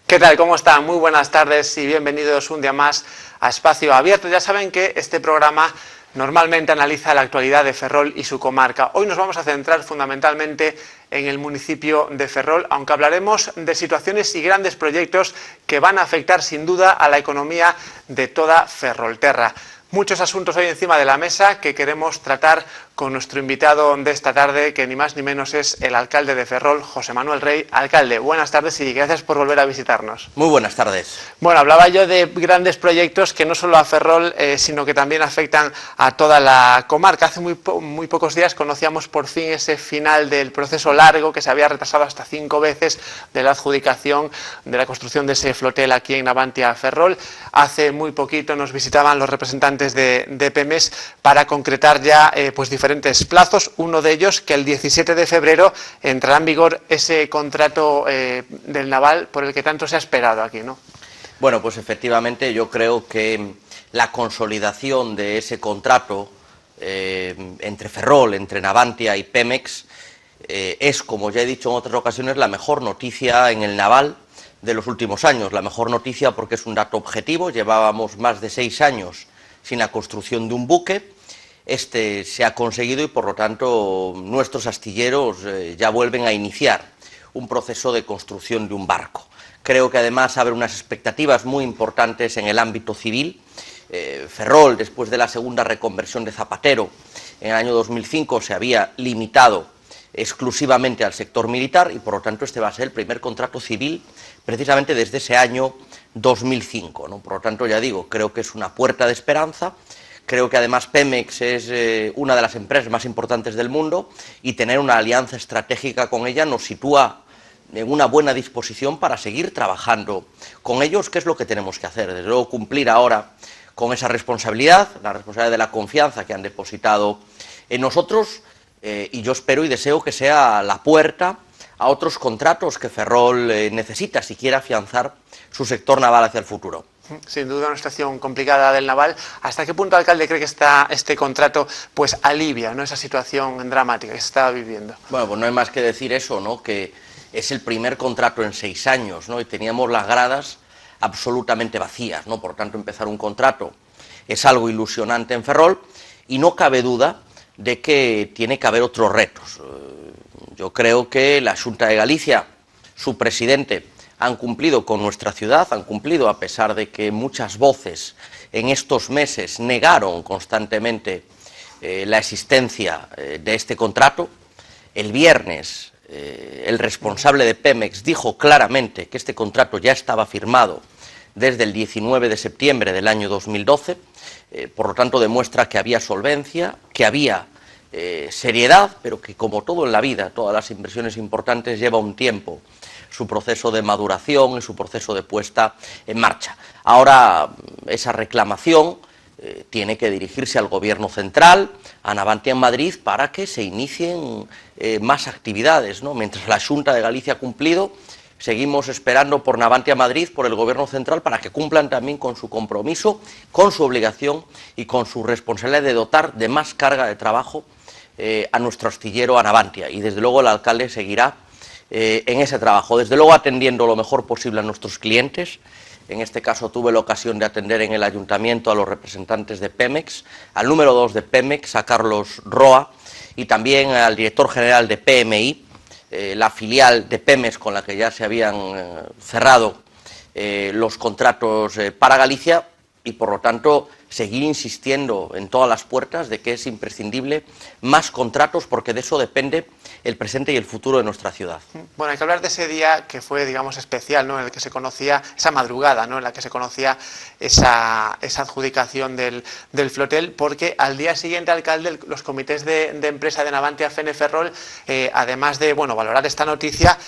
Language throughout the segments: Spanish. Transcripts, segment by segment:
¿Qué tal? ¿Cómo están? Muy buenas tardes y bienvenidos un día más a Espacio Abierto. Ya saben que este programa normalmente analiza la actualidad de Ferrol y su comarca. Hoy nos vamos a centrar fundamentalmente en el municipio de Ferrol, aunque hablaremos de situaciones y grandes proyectos que van a afectar sin duda a la economía de toda Ferrolterra. Muchos asuntos hoy encima de la mesa que queremos tratar con nuestro invitado de esta tarde, que ni más ni menos es el alcalde de Ferrol, José Manuel Rey. Alcalde, buenas tardes y gracias por volver a visitarnos. Muy buenas tardes. Bueno, hablaba yo de grandes proyectos que no solo a Ferrol, sino que también afectan a toda la comarca. Hace muy pocos días conocíamos por fin ese final del proceso largo que se había retrasado hasta 5 veces de la adjudicación de la construcción de ese flotel aquí en Navantia, Ferrol. Hace muy poquito nos visitaban los representantes de Pemex para concretar ya pues diferentes plazos, uno de ellos que el 17 de febrero entrará en vigor ese contrato del naval por el que tanto se ha esperado aquí, ¿no? Bueno, pues efectivamente yo creo que la consolidación de ese contrato entre Ferrol, entre Navantia y Pemex es, como ya he dicho en otras ocasiones, la mejor noticia en el naval de los últimos años. La mejor noticia porque es un dato objetivo. Llevábamos más de 6 años sin la construcción de un buque. Este se ha conseguido y, por lo tanto, nuestros astilleros ya vuelven a iniciar un proceso de construcción de un barco. Creo que además abre unas expectativas muy importantes en el ámbito civil. Ferrol, después de la segunda reconversión de Zapatero, en el año 2005 se había limitado exclusivamente al sector militar y, por lo tanto, este va a ser el primer contrato civil precisamente desde ese año 2005, ¿no? Por lo tanto, ya digo, creo que es una puerta de esperanza. Creo que además Pemex es una de las empresas más importantes del mundo y tener una alianza estratégica con ella nos sitúa en una buena disposición para seguir trabajando con ellos, que es lo que tenemos que hacer. Desde luego cumplir ahora con esa responsabilidad, la responsabilidad de la confianza que han depositado en nosotros, y yo espero y deseo que sea la puerta a otros contratos que Ferrol necesita si quiere afianzar su sector naval hacia el futuro. Sin duda una situación complicada del naval. ¿Hasta qué punto, alcalde, cree que este contrato pues alivia, ¿no?, esa situación dramática que se estaba viviendo? Bueno, pues no hay más que decir eso, ¿no?, que es el primer contrato en 6 años, ¿no?, y teníamos las gradas absolutamente vacías, ¿no? Por tanto, empezar un contrato es algo ilusionante en Ferrol y no cabe duda de que tiene que haber otros retos. Yo creo que la Xunta de Galicia, su presidente, han cumplido con nuestra ciudad, han cumplido a pesar de que muchas voces en estos meses negaron constantemente la existencia de este contrato. El viernes el responsable de Pemex dijo claramente que este contrato ya estaba firmado desde el 19 de septiembre del año 2012, por lo tanto demuestra que había solvencia, que había seriedad, pero que, como todo en la vida, todas las inversiones importantes, lleva un tiempo su proceso de maduración y su proceso de puesta en marcha. Ahora esa reclamación tiene que dirigirse al Gobierno central, a Navantia en Madrid, para que se inicien más actividades, ¿no? Mientras la Xunta de Galicia ha cumplido, seguimos esperando por Navantia Madrid, por el Gobierno central, para que cumplan también con su compromiso, con su obligación y con su responsabilidad de dotar de más carga de trabajo a nuestro astillero, a Navantia. Y desde luego el alcalde seguirá en ese trabajo, desde luego atendiendo lo mejor posible a nuestros clientes. En este caso tuve la ocasión de atender en el ayuntamiento a los representantes de Pemex, al número 2 de Pemex, a Carlos Roa, y también al director general de PMI, la filial de Pemex con la que ya se habían cerrado los contratos para Galicia, y por lo tanto seguir insistiendo en todas las puertas de que es imprescindible más contratos, porque de eso depende el presente y el futuro de nuestra ciudad. Bueno, hay que hablar de ese día que fue, digamos, especial, ¿no?, en el que se conocía, esa madrugada, ¿no?, en la que se conocía esa adjudicación del flotel, porque al día siguiente, alcalde, los comités de empresa de Navantia FENE Ferrol, además de, bueno, valorar esta noticia,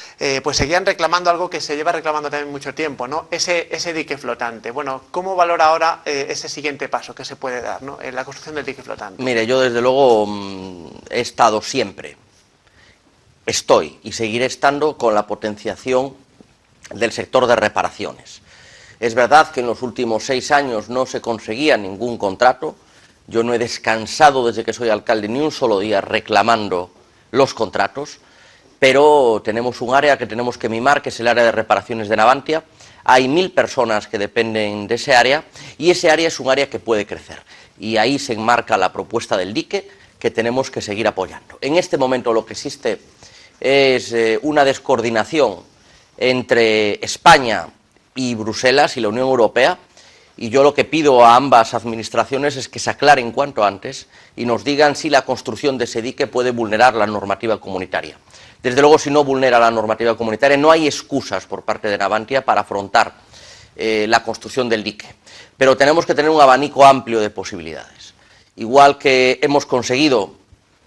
pues seguían reclamando algo que se lleva reclamando también mucho tiempo, ¿no?, ese dique flotante. Bueno, ¿cómo valora ahora ese siguiente paso que se puede dar, ¿no?, en la construcción del dique flotante? Mire, yo desde luego he estado siempre, estoy y seguiré estando con la potenciación del sector de reparaciones. Es verdad que en los últimos 6 años no se conseguía ningún contrato. Yo no he descansado desde que soy alcalde ni un solo día reclamando los contratos, pero tenemos un área que tenemos que mimar, que es el área de reparaciones de Navantia. Hay 1000 personas que dependen de ese área y ese área es un área que puede crecer. Y ahí se enmarca la propuesta del dique que tenemos que seguir apoyando. En este momento lo que existe es una descoordinación entre España y Bruselas y la Unión Europea, y yo lo que pido a ambas administraciones es que se aclaren cuanto antes y nos digan si la construcción de ese dique puede vulnerar la normativa comunitaria. Desde luego, si no vulnera la normativa comunitaria, no hay excusas por parte de Navantia para afrontar la construcción del dique. Pero tenemos que tener un abanico amplio de posibilidades. Igual que hemos conseguido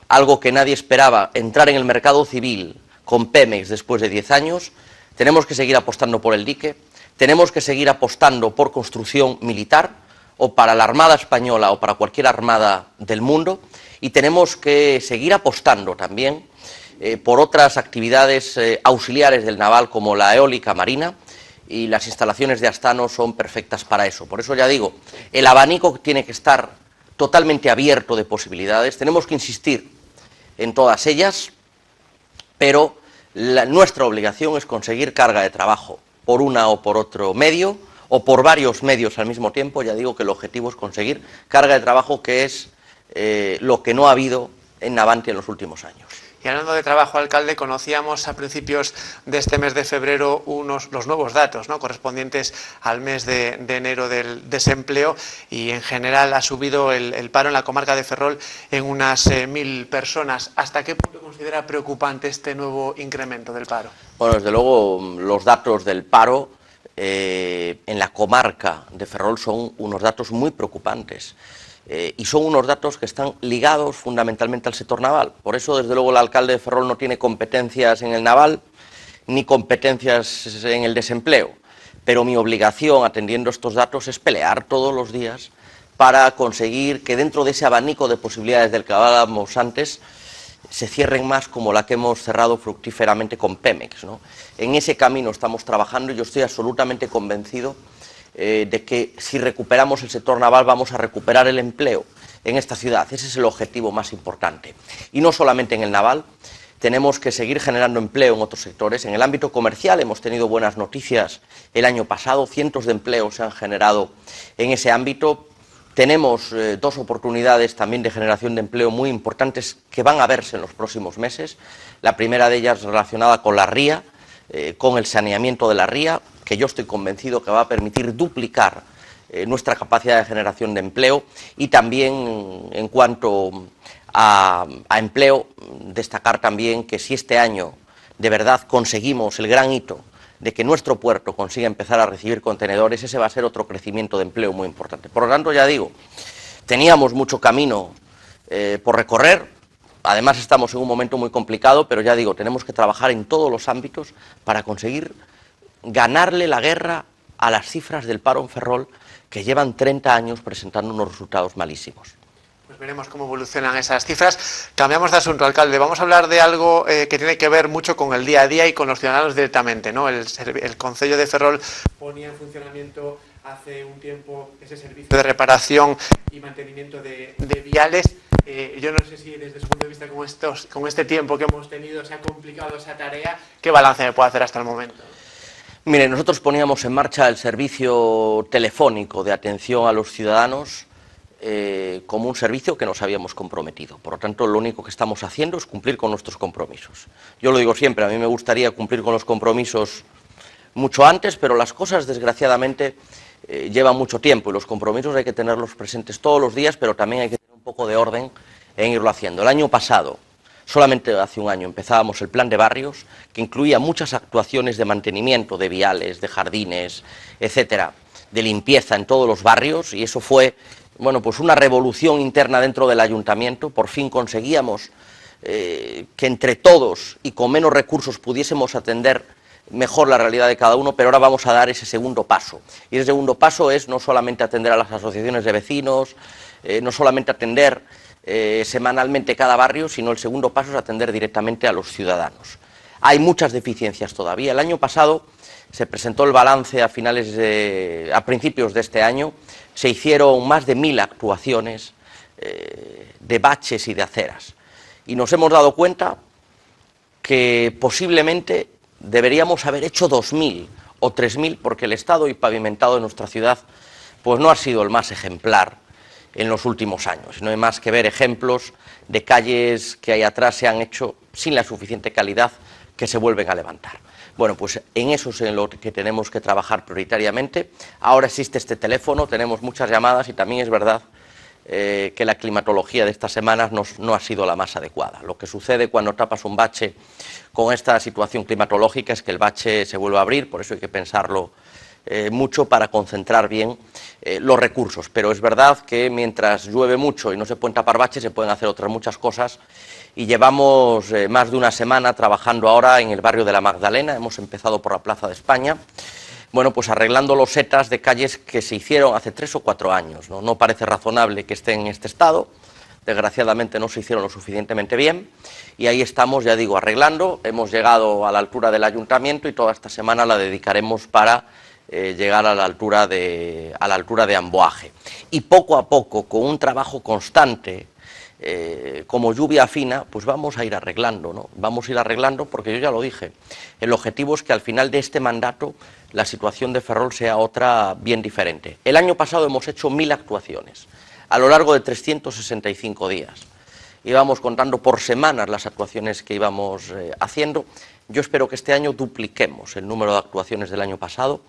algo que nadie esperaba, entrar en el mercado civil con Pemex después de 10 años, tenemos que seguir apostando por el dique, tenemos que seguir apostando por construcción militar, o para la Armada Española o para cualquier armada del mundo, y tenemos que seguir apostando también por otras actividades auxiliares del naval como la eólica marina, y las instalaciones de Astano son perfectas para eso. Por eso ya digo, el abanico tiene que estar totalmente abierto de posibilidades, tenemos que insistir en todas ellas, pero nuestra obligación es conseguir carga de trabajo por una o por otro medio, o por varios medios al mismo tiempo. Ya digo que el objetivo es conseguir carga de trabajo, que es lo que no ha habido en Navantia en los últimos años. Y hablando de trabajo, alcalde, conocíamos a principios de este mes de febrero los nuevos datos, ¿no?, correspondientes al mes de enero del desempleo, y en general ha subido el paro en la comarca de Ferrol en unas 1000 personas. ¿Hasta qué punto considera preocupante este nuevo incremento del paro? Bueno, desde luego los datos del paro en la comarca de Ferrol son unos datos muy preocupantes. Y son unos datos que están ligados fundamentalmente al sector naval. Por eso, desde luego, el alcalde de Ferrol no tiene competencias en el naval ni competencias en el desempleo. Pero mi obligación, atendiendo estos datos, es pelear todos los días para conseguir que dentro de ese abanico de posibilidades del que hablábamos antes se cierren más, como la que hemos cerrado fructíferamente con Pemex, ¿no? En ese camino estamos trabajando y yo estoy absolutamente convencido de que si recuperamos el sector naval vamos a recuperar el empleo en esta ciudad. Ese es el objetivo más importante. Y no solamente en el naval, tenemos que seguir generando empleo en otros sectores. En el ámbito comercial hemos tenido buenas noticias el año pasado, cientos de empleos se han generado en ese ámbito. Tenemos 2 oportunidades también de generación de empleo muy importantes que van a verse en los próximos meses. La primera de ellas relacionada con la ría, con el saneamiento de la ría, que yo estoy convencido que va a permitir duplicar nuestra capacidad de generación de empleo. Y también en cuanto a empleo, destacar también que si este año de verdad conseguimos el gran hito de que nuestro puerto consiga empezar a recibir contenedores, ese va a ser otro crecimiento de empleo muy importante. Por lo tanto, ya digo, teníamos mucho camino por recorrer. Además, estamos en un momento muy complicado, pero ya digo, tenemos que trabajar en todos los ámbitos para conseguir ganarle la guerra a las cifras del paro en Ferrol, que llevan 30 años presentando unos resultados malísimos. Pues veremos cómo evolucionan esas cifras. Cambiamos de asunto, alcalde. Vamos a hablar de algo que tiene que ver mucho con el día a día y con los ciudadanos directamente, ¿no? El Concello de Ferrol ponía en funcionamiento hace un tiempo ese servicio de reparación y mantenimiento de viales. Yo no sé si desde su punto de vista con este tiempo que hemos tenido se ha complicado esa tarea. ¿Qué balance me puede hacer hasta el momento? Mire, nosotros poníamos en marcha el servicio telefónico de atención a los ciudadanos como un servicio que nos habíamos comprometido. Por lo tanto, lo único que estamos haciendo es cumplir con nuestros compromisos. Yo lo digo siempre, a mí me gustaría cumplir con los compromisos mucho antes, pero las cosas, desgraciadamente, llevan mucho tiempo y los compromisos hay que tenerlos presentes todos los días, pero también hay que tener un poco de orden en irlo haciendo. El año pasado, solamente hace un año, empezábamos el plan de barrios, que incluía muchas actuaciones de mantenimiento de viales, de jardines, etcétera, de limpieza en todos los barrios, y eso fue, bueno, pues una revolución interna dentro del ayuntamiento. Por fin conseguíamos que entre todos y con menos recursos pudiésemos atender mejor la realidad de cada uno, pero ahora vamos a dar ese segundo paso. Y ese segundo paso es no solamente atender a las asociaciones de vecinos, no solamente atender semanalmente cada barrio, sino el segundo paso es atender directamente a los ciudadanos. Hay muchas deficiencias todavía. El año pasado se presentó el balance a principios de este año, se hicieron más de 1000 actuaciones de baches y de aceras. Y nos hemos dado cuenta que posiblemente deberíamos haber hecho 2000 o 3000, porque el estado y pavimentado de nuestra ciudad pues no ha sido el más ejemplar en los últimos años. No hay más que ver ejemplos de calles que ahí atrás se han hecho sin la suficiente calidad, que se vuelven a levantar. Bueno, pues en eso es en lo que tenemos que trabajar prioritariamente. Ahora existe este teléfono, tenemos muchas llamadas y también es verdad que la climatología de estas semanas no ha sido la más adecuada. Lo que sucede cuando tapas un bache con esta situación climatológica es que el bache se vuelve a abrir, por eso hay que pensarlo mucho para concentrar bien los recursos. Pero es verdad que mientras llueve mucho y no se pueden tapar baches, se pueden hacer otras muchas cosas. Y llevamos más de una semana trabajando ahora en el barrio de la Magdalena. Hemos empezado por la Plaza de España, bueno, pues arreglando losetas de calles que se hicieron hace 3 o 4 años. No parece razonable que estén en este estado. Desgraciadamente no se hicieron lo suficientemente bien y ahí estamos, ya digo, arreglando. Hemos llegado a la altura del ayuntamiento y toda esta semana la dedicaremos para llegar a la altura de Amboaje. Y poco a poco, con un trabajo constante, como lluvia fina, pues vamos a ir arreglando, ¿no? Vamos a ir arreglando porque yo ya lo dije, el objetivo es que al final de este mandato la situación de Ferrol sea otra bien diferente. El año pasado hemos hecho 1000 actuaciones a lo largo de 365 días. Íbamos contando por semanas las actuaciones que íbamos haciendo. Yo espero que este año dupliquemos el número de actuaciones del año pasado.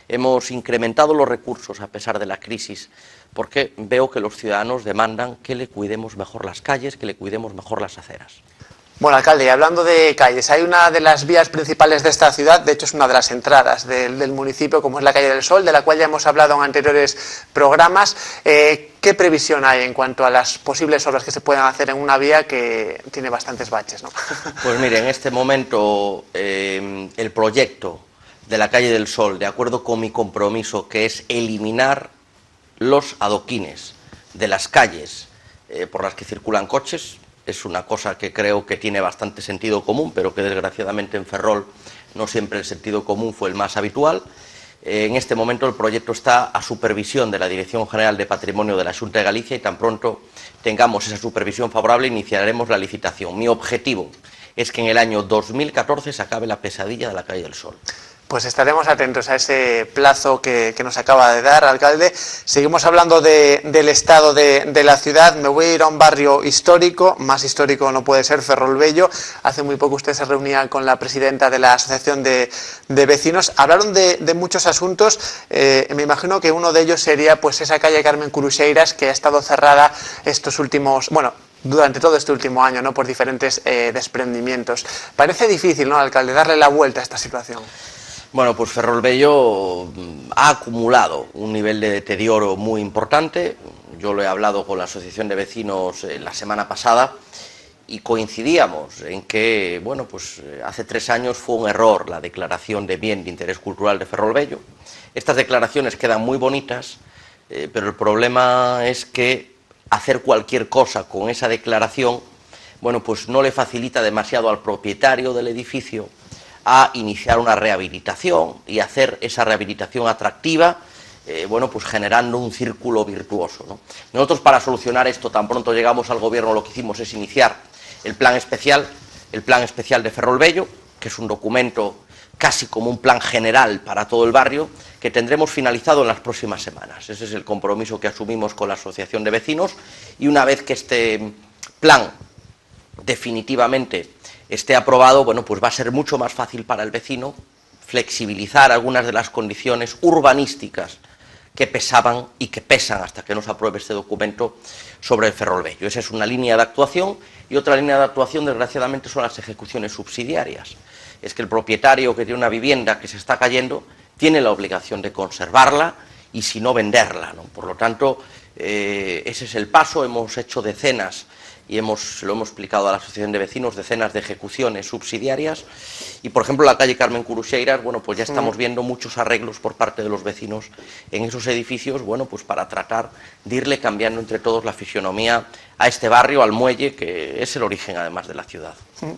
Hemos incrementado los recursos a pesar de la crisis, porque veo que los ciudadanos demandan que le cuidemos mejor las calles, que le cuidemos mejor las aceras. Bueno, alcalde, y hablando de calles, hay una de las vías principales de esta ciudad, de hecho es una de las entradas del municipio, como es la calle del Sol, de la cual ya hemos hablado en anteriores programas. ¿Qué previsión hay en cuanto a las posibles obras que se puedan hacer en una vía que tiene bastantes baches, ¿no? Pues mire, en este momento el proyecto de la calle del Sol, de acuerdo con mi compromiso, que es eliminar los adoquines de las calles por las que circulan coches, es una cosa que creo que tiene bastante sentido común, pero que desgraciadamente en Ferrol no siempre el sentido común fue el más habitual. En este momento el proyecto está a supervisión de la Dirección General de Patrimonio de la Xunta de Galicia y tan pronto tengamos esa supervisión favorable iniciaremos la licitación. Mi objetivo es que en el año 2014 se acabe la pesadilla de la calle del Sol. Pues estaremos atentos a ese plazo que nos acaba de dar, alcalde. Seguimos hablando del estado de la ciudad. Me voy a ir a un barrio histórico, más histórico no puede ser, Ferrol Bello. Hace muy poco usted se reunía con la presidenta de la Asociación de Vecinos. Hablaron de muchos asuntos. Me imagino que uno de ellos sería pues esa calle Carmen Curuxeiras, que ha estado cerrada durante todo este último año, ¿no?, por diferentes desprendimientos. Parece difícil, ¿no, alcalde, darle la vuelta a esta situación? Bueno, pues Ferrol Bello ha acumulado un nivel de deterioro muy importante. Yo lo he hablado con la Asociación de Vecinos la semana pasada y coincidíamos en que, bueno, pues hace 3 años fue un error la declaración de bien de interés cultural de Ferrol Bello. Estas declaraciones quedan muy bonitas, pero el problema es que hacer cualquier cosa con esa declaración, bueno, pues no le facilita demasiado al propietario del edificio a iniciar una rehabilitación y hacer esa rehabilitación atractiva, bueno, pues generando un círculo virtuoso, ¿no? Nosotros, para solucionar esto, tan pronto llegamos al gobierno, lo que hicimos es iniciar el plan especial de Ferrol Bello, que es un documento casi como un plan general para todo el barrio, que tendremos finalizado en las próximas semanas. Ese es el compromiso que asumimos con la Asociación de Vecinos, y una vez que este plan definitivamente esté aprobado, bueno, pues va a ser mucho más fácil para el vecino flexibilizar algunas de las condiciones urbanísticas que pesaban y que pesan hasta que no se apruebe este documento sobre el Ferrol Bello. Esa es una línea de actuación, y otra línea de actuación, desgraciadamente, son las ejecuciones subsidiarias. Es que el propietario que tiene una vivienda que se está cayendo tiene la obligación de conservarla y, si no, venderla, ¿no? Por lo tanto, ese es el paso. Hemos hecho decenas, y lo hemos explicado a la Asociación de Vecinos, decenas de ejecuciones subsidiarias, y por ejemplo la calle Carmen Curuxeiras, bueno, pues ya estamos viendo muchos arreglos por parte de los vecinos en esos edificios, bueno, pues para tratar de irle cambiando entre todos la fisionomía a este barrio, al muelle, que es el origen además de la ciudad.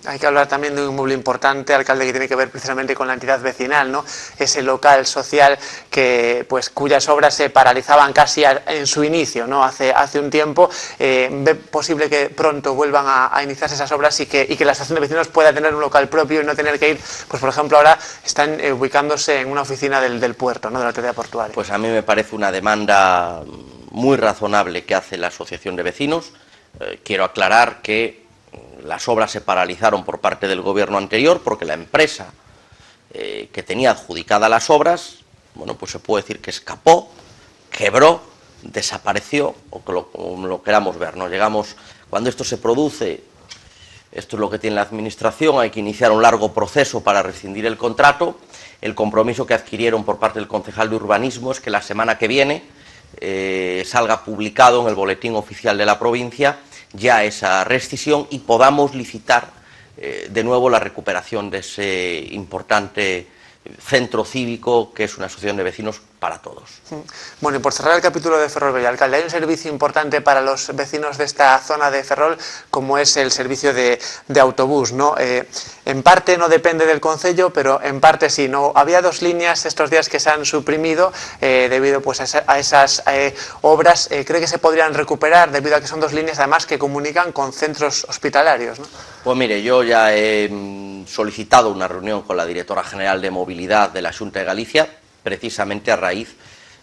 Hay que hablar también de un inmueble importante, alcalde, que tiene que ver precisamente con la entidad vecinal, ¿no? Ese local social que, pues, cuyas obras se paralizaban casi en su inicio, ¿no? Hace un tiempo. ¿Ve posible que pronto vuelvan a iniciarse esas obras y que la asociación de vecinos pueda tener un local propio y no tener que ir, pues por ejemplo ahora están ubicándose en una oficina del puerto, ¿no? De la autoridad portuaria? Pues a mí me parece una demanda muy razonable que hace la asociación de vecinos. Quiero aclarar que las obras se paralizaron por parte del gobierno anterior porque la empresa que tenía adjudicada las obras, bueno, pues se puede decir que escapó, quebró, desapareció, como lo queramos ver, ¿no? Cuando esto se produce, esto es lo que tiene la administración, hay que iniciar un largo proceso para rescindir el contrato. El compromiso que adquirieron por parte del concejal de urbanismo es que la semana que viene salga publicado en el boletín oficial de la provincia ya esa rescisión y podamos licitar de nuevo la recuperación de ese importante centro cívico que es una asociación de vecinos para todos. Bueno, y por cerrar el capítulo de Ferrol, alcalde, hay un servicio importante para los vecinos de esta zona de Ferrol, como es el servicio de autobús, ¿no? En parte no depende del concello, pero en parte sí, ¿no? Había 2 líneas estos días que se han suprimido debido, pues, a esas obras. ¿Cree que se podrían recuperar debido a que son 2 líneas además que comunican con centros hospitalarios, ¿no? Pues mire, yo ya he solicitado una reunión con la directora general de movilidad de la Xunta de Galicia, precisamente a raíz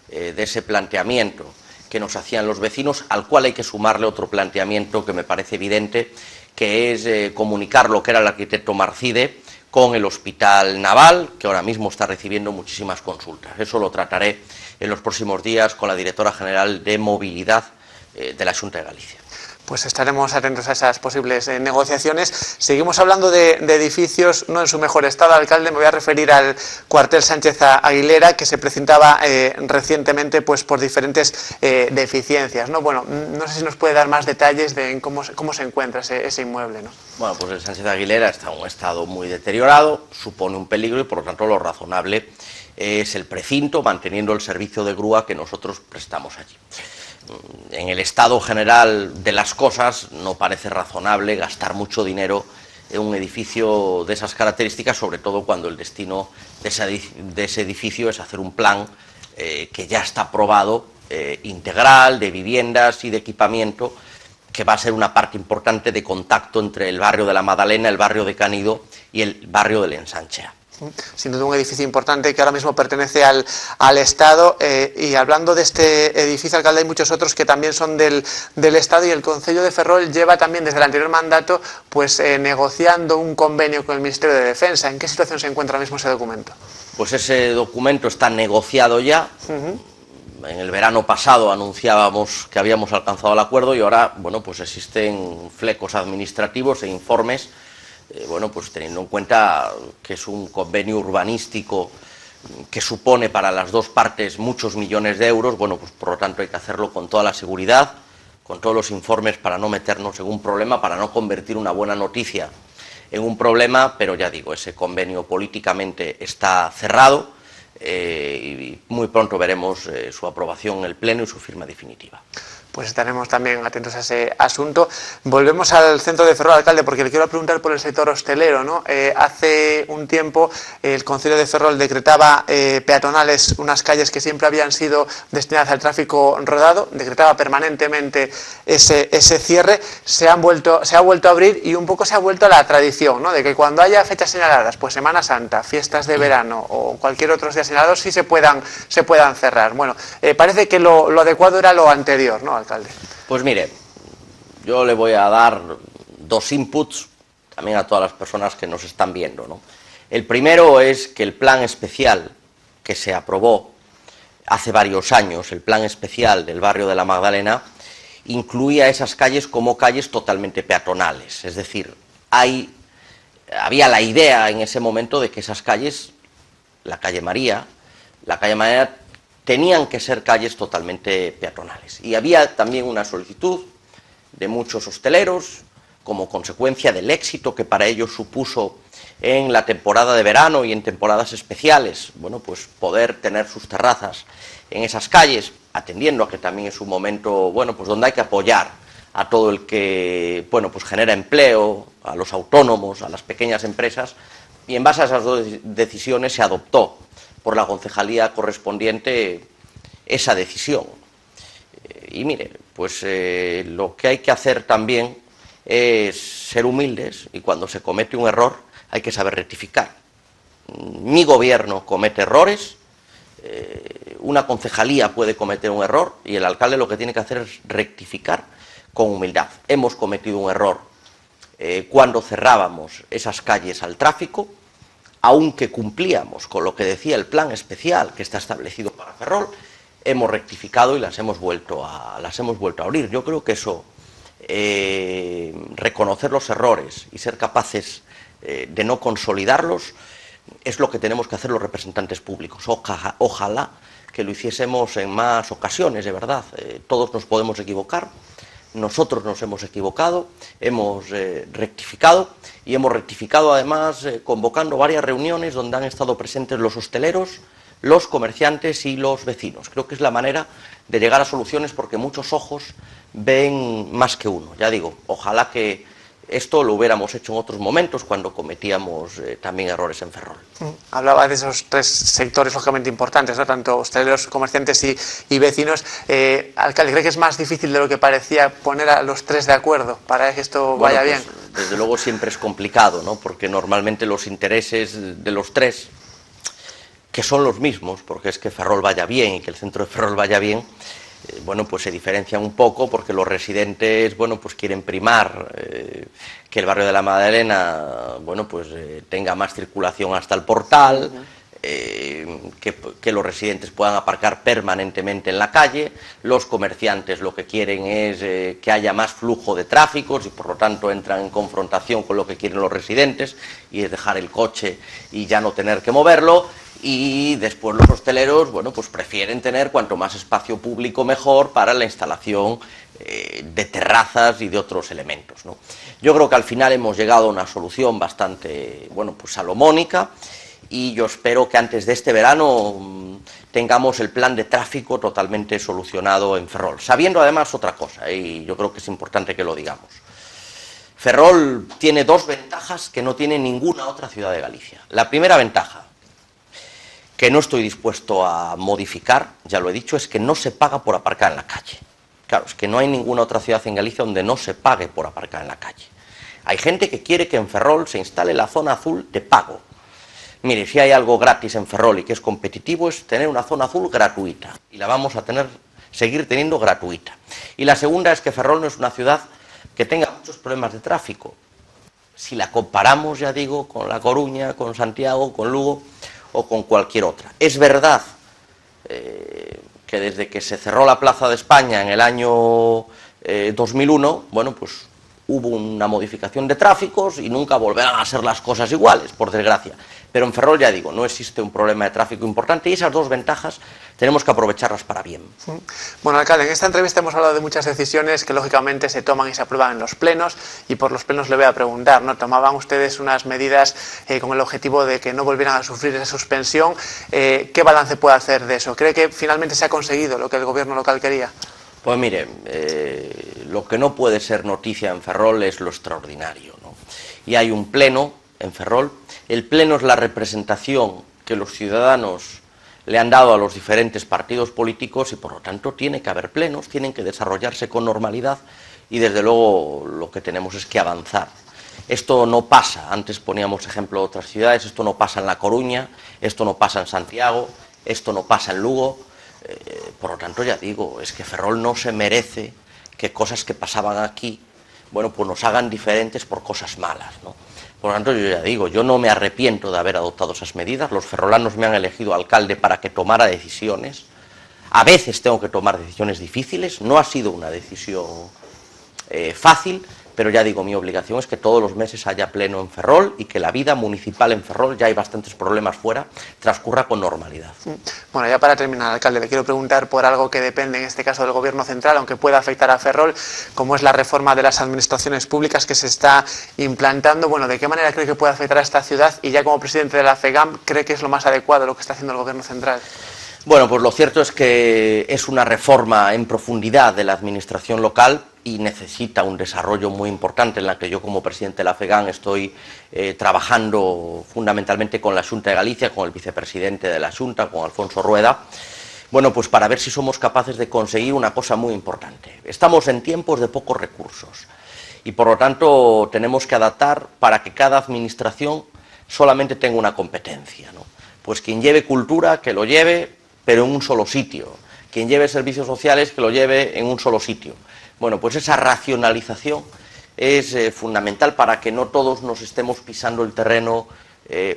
de ese planteamiento que nos hacían los vecinos, al cual hay que sumarle otro planteamiento que me parece evidente, que es comunicar lo que era el arquitecto Marcide con el Hospital Naval, que ahora mismo está recibiendo muchísimas consultas. Eso lo trataré en los próximos días con la directora general de movilidad de la Xunta de Galicia. Pues estaremos atentos a esas posibles negociaciones. Seguimos hablando de edificios no en su mejor estado, alcalde. Me voy a referir al cuartel Sánchez Aguilera, que se precintaba recientemente, pues, por diferentes deficiencias, ¿no? Bueno, no sé si nos puede dar más detalles de cómo se encuentra ese inmueble, ¿no? Bueno, pues el Sánchez Aguilera está en un estado muy deteriorado, supone un peligro y por lo tanto lo razonable es el precinto, manteniendo el servicio de grúa que nosotros prestamos allí. En el estado general de las cosas no parece razonable gastar mucho dinero en un edificio de esas características, sobre todo cuando el destino de ese edificio es hacer un plan que ya está aprobado, integral, de viviendas y de equipamiento, que va a ser una parte importante de contacto entre el barrio de la Magdalena, el barrio de Canido y el barrio del Ensanchea. Sin duda un edificio importante que ahora mismo pertenece al Estado, y hablando de este edificio, alcalde, hay muchos otros que también son del Estado, y el Concello de Ferrol lleva también desde el anterior mandato, pues, negociando un convenio con el Ministerio de Defensa. ¿En qué situación se encuentra ahora mismo ese documento? Pues ese documento está negociado ya. En el verano pasado anunciábamos que habíamos alcanzado el acuerdo y ahora, bueno, pues existen flecos administrativos e informes. Bueno, pues teniendo en cuenta que es un convenio urbanístico que supone para las 2 partes muchos millones de euros, bueno, pues por lo tanto hay que hacerlo con toda la seguridad, con todos los informes para no meternos en un problema, para no convertir una buena noticia en un problema, pero ya digo, ese convenio políticamente está cerrado y muy pronto veremos su aprobación en el Pleno y su firma definitiva. Pues estaremos también atentos a ese asunto. Volvemos al centro de Ferrol, alcalde, porque le quiero preguntar por el sector hostelero, ¿no? Hace un tiempo el Concello de Ferrol decretaba peatonales unas calles que siempre habían sido destinadas al tráfico rodado, decretaba permanentemente ese cierre. Se ha vuelto a abrir y un poco se ha vuelto a la tradición, ¿no? De que cuando haya fechas señaladas, pues Semana Santa, fiestas de verano o cualquier otro día señalado, sí se puedan cerrar. Bueno, parece que lo adecuado era lo anterior, ¿no, alcalde? Pues mire, yo le voy a dar 2 inputs también a todas las personas que nos están viendo, ¿no? El primero es que el plan especial que se aprobó hace varios años, el plan especial del barrio de la Magdalena, incluía esas calles como calles totalmente peatonales, es decir, había la idea en ese momento de que esas calles, la calle María, tenían que ser calles totalmente peatonales. Y había también una solicitud de muchos hosteleros, como consecuencia del éxito que para ellos supuso en la temporada de verano y en temporadas especiales, bueno, pues poder tener sus terrazas en esas calles, atendiendo a que también es un momento, bueno, pues donde hay que apoyar a todo el que, bueno, pues genera empleo, a los autónomos, a las pequeñas empresas, y en base a esas dos decisiones se adoptó por la concejalía correspondiente esa decisión. Y mire, pues lo que hay que hacer también es ser humildes, y cuando se comete un error hay que saber rectificar. Mi gobierno comete errores, una concejalía puede cometer un error, y el alcalde lo que tiene que hacer es rectificar con humildad. Hemos cometido un error cuando cerrábamos esas calles al tráfico, aunque cumplíamos con lo que decía el plan especial que está establecido para Ferrol. Hemos rectificado y las hemos vuelto a abrir. Yo creo que eso, reconocer los errores y ser capaces de no consolidarlos, es lo que tenemos que hacer los representantes públicos. Ojalá que lo hiciésemos en más ocasiones, de verdad. Todos nos podemos equivocar, nosotros nos hemos equivocado, hemos rectificado, y hemos rectificado además convocando varias reuniones donde han estado presentes los hosteleros, los comerciantes y los vecinos. Creo que es la manera de llegar a soluciones, porque muchos ojos ven más que uno. Ya digo, ojalá que esto lo hubiéramos hecho en otros momentos cuando cometíamos también errores en Ferrol. Hablaba de esos tres sectores lógicamente importantes, ¿no? Tanto hosteleros, comerciantes y vecinos. Alcalde, ¿cree que es más difícil de lo que parecía poner a los tres de acuerdo para que esto vaya bien? Desde luego siempre es complicado, ¿no? Porque normalmente los intereses de los tres, que son los mismos, porque es que Ferrol vaya bien y que el centro de Ferrol vaya bien, bueno, pues se diferencian un poco, porque los residentes, bueno, pues quieren primar que el barrio de la Madalena, bueno, pues tenga más circulación hasta el portal, que los residentes puedan aparcar permanentemente en la calle. Los comerciantes lo que quieren es que haya más flujo de tráficos, y por lo tanto entran en confrontación con lo que quieren los residentes, y es dejar el coche y ya no tener que moverlo. Y después los hosteleros, bueno, pues prefieren tener cuanto más espacio público mejor para la instalación de terrazas y de otros elementos, ¿no? Yo creo que al final hemos llegado a una solución bastante, bueno, pues salomónica, y yo espero que antes de este verano tengamos el plan de tráfico totalmente solucionado en Ferrol, sabiendo además otra cosa, y yo creo que es importante que lo digamos. Ferrol tiene dos ventajas que no tiene ninguna otra ciudad de Galicia. La primera ventaja, que no estoy dispuesto a modificar, ya lo he dicho, es que no se paga por aparcar en la calle. Claro, es que no hay ninguna otra ciudad en Galicia donde no se pague por aparcar en la calle. Hay gente que quiere que en Ferrol se instale la zona azul de pago. Mire, si hay algo gratis en Ferrol y que es competitivo, es tener una zona azul gratuita, y la vamos a seguir teniendo gratuita. Y la segunda es que Ferrol no es una ciudad que tenga muchos problemas de tráfico. Si la comparamos, ya digo, con La Coruña, con Santiago, con Lugo o con cualquier otra. Es verdad que desde que se cerró la Plaza de España en el año 2001, bueno, pues hubo una modificación de tráficos y nunca volverán a ser las cosas iguales, por desgracia. Pero en Ferrol, ya digo, no existe un problema de tráfico importante, y esas dos ventajas tenemos que aprovecharlas para bien. Bueno, alcalde, en esta entrevista hemos hablado de muchas decisiones que lógicamente se toman y se aprueban en los plenos, y por los plenos le voy a preguntar, ¿no? ¿Tomaban ustedes unas medidas con el objetivo de que no volvieran a sufrir esa suspensión? ¿Qué balance puede hacer de eso? ¿Cree que finalmente se ha conseguido lo que el gobierno local quería? Pues mire, lo que no puede ser noticia en Ferrol es lo extraordinario, ¿no? Y hay un pleno en Ferrol. El pleno es la representación que los ciudadanos le han dado a los diferentes partidos políticos, y por lo tanto tiene que haber plenos, tienen que desarrollarse con normalidad, y desde luego lo que tenemos es que avanzar. Esto no pasa, antes poníamos ejemplo de otras ciudades, esto no pasa en La Coruña, esto no pasa en Santiago, esto no pasa en Lugo. Por lo tanto, ya digo, es que Ferrol no se merece que cosas que pasaban aquí, bueno, pues nos hagan diferentes por cosas malas, ¿no? Por lo tanto, yo ya digo, yo no me arrepiento de haber adoptado esas medidas. Los ferrolanos me han elegido alcalde para que tomara decisiones. A veces tengo que tomar decisiones difíciles, no ha sido una decisión fácil, pero ya digo, mi obligación es que todos los meses haya pleno en Ferrol, y que la vida municipal en Ferrol, ya hay bastantes problemas fuera, transcurra con normalidad. Bueno, ya para terminar, alcalde, le quiero preguntar por algo que depende en este caso del gobierno central, aunque pueda afectar a Ferrol, como es la reforma de las administraciones públicas que se está implantando. Bueno, ¿de qué manera cree que puede afectar a esta ciudad? Y ya como presidente de la FEGAM, ¿cree que es lo más adecuado lo que está haciendo el gobierno central? Bueno, pues lo cierto es que es una reforma en profundidad de la administración local y necesita un desarrollo muy importante en la que yo como presidente de la FEGAN estoy trabajando fundamentalmente con la Xunta de Galicia, con el vicepresidente de la Xunta, con Alfonso Rueda, bueno, pues para ver si somos capaces de conseguir una cosa muy importante. Estamos en tiempos de pocos recursos y por lo tanto tenemos que adaptar para que cada administración solamente tenga una competencia, ¿no? Pues quien lleve cultura, que lo lleve, pero en un solo sitio. Quien lleve servicios sociales, que lo lleve en un solo sitio. Bueno, pues esa racionalización es fundamental para que no todos nos estemos pisando el terreno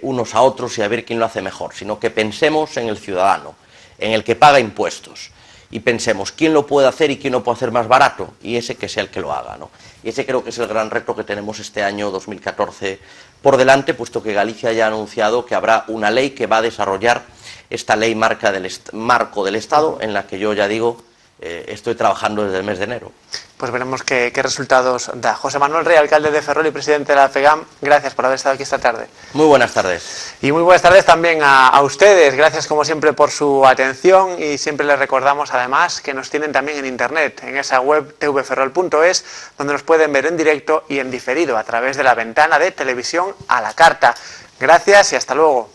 unos a otros y a ver quién lo hace mejor, sino que pensemos en el ciudadano, en el que paga impuestos, y pensemos quién lo puede hacer y quién lo puede hacer más barato, y ese que sea el que lo haga, ¿no? Y ese creo que es el gran reto que tenemos este año 2014 por delante, puesto que Galicia ya ha anunciado que habrá una ley que va a desarrollar esta ley marco del Estado, en la que yo ya digo, estoy trabajando desde el mes de enero. Pues veremos qué resultados da. José Manuel Rey, alcalde de Ferrol y presidente de la FEGAN, gracias por haber estado aquí esta tarde. Muy buenas tardes. Y muy buenas tardes también a ustedes. Gracias como siempre por su atención y siempre les recordamos además que nos tienen también en internet, en esa web tvferrol.es, donde nos pueden ver en directo y en diferido a través de la ventana de televisión a la carta. Gracias y hasta luego.